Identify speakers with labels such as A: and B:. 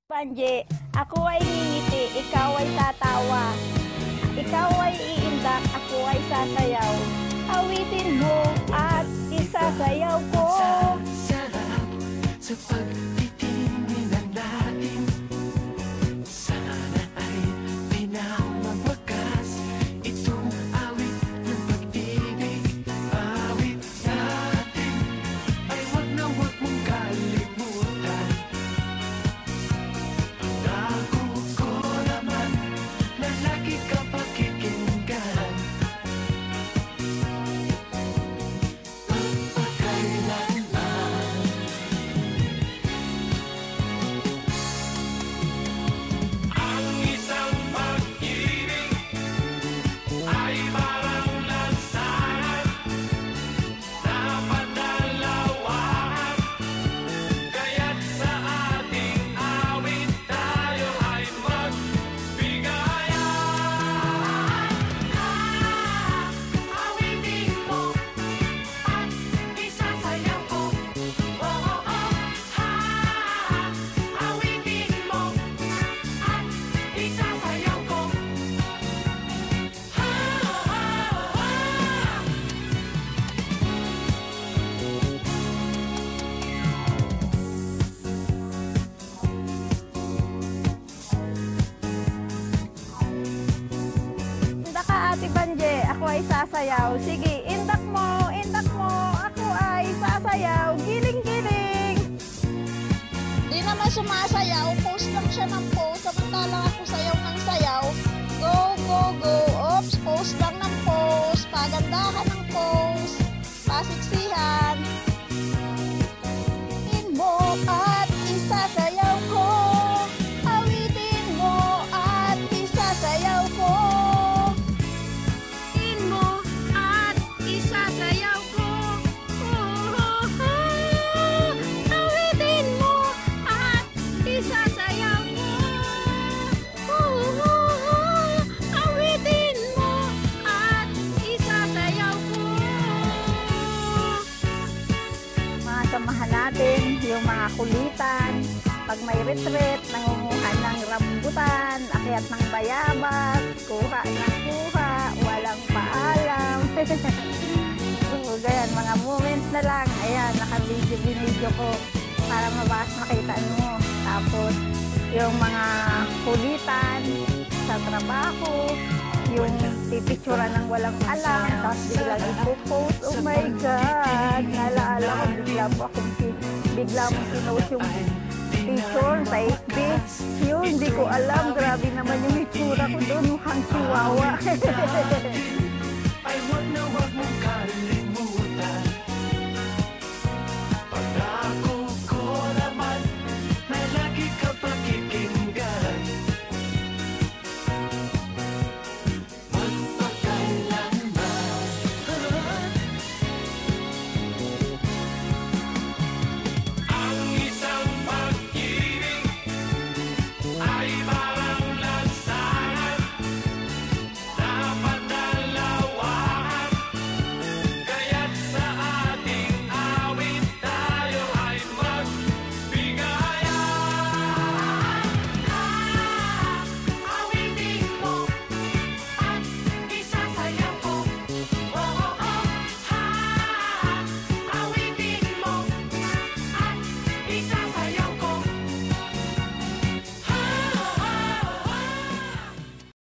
A: Panje, ako ay ngingiti, ikaw ay tatawa. Ikaw ay iindak, ako ay sasayaw. Awitin mo at isasayaw ko.
B: Sarap sa pagtitingin natin. Sana ay pinamawakas itong awit ng pag-ibig. Awit natin ay wag mong kalimutan. Naku ko naman na lagi ka pakikinggan. Magpakailanman. Ang isang pag-ibig ay parang lansangan na padalawahan. Kaya't sa ating awit tayo ay magbigayan. Awitin mo at isasayaw ko. Oo, awitin mo at isasayaw ko.
A: Indak ka, Ate Panje, ako ay sasayaw. Sige, indak mo, ako ay sasayaw. Giling-giling.
C: Di naman sumasayaw, post lang siya ng post, samantalang ako sayaw ng sayaw. Go, go, go, oops, post lang ng post, pagandahan ng post, pasiksihan. Awitin mo at isasayaw ko, awitin mo at isasayaw ko. Awitin mo at isasayaw ko. Awitin mo at isasayaw ko. Awitin mo at isasayaw ko.
A: Mga samahan natin, yung mga kulitan. Pag may retreat, nangunguha ng rambutan, akyat ng bayabas, kuha ng kuha, walang paalam. So, ganyan, mga moments na lang. Ayan, naka-video ko para makita mo. Tapos, yung mga kulitan sa trabaho, yung pipicturan ng walang alam, tapos biglang ipopost. Oh my God! Naalala ko, bigla mo sinost yung picture sa FB. Yun, hindi ko alam. Grabe naman yung itsura ko doon. Mukhang chihuahua.
B: Ay wag mong kalimutan.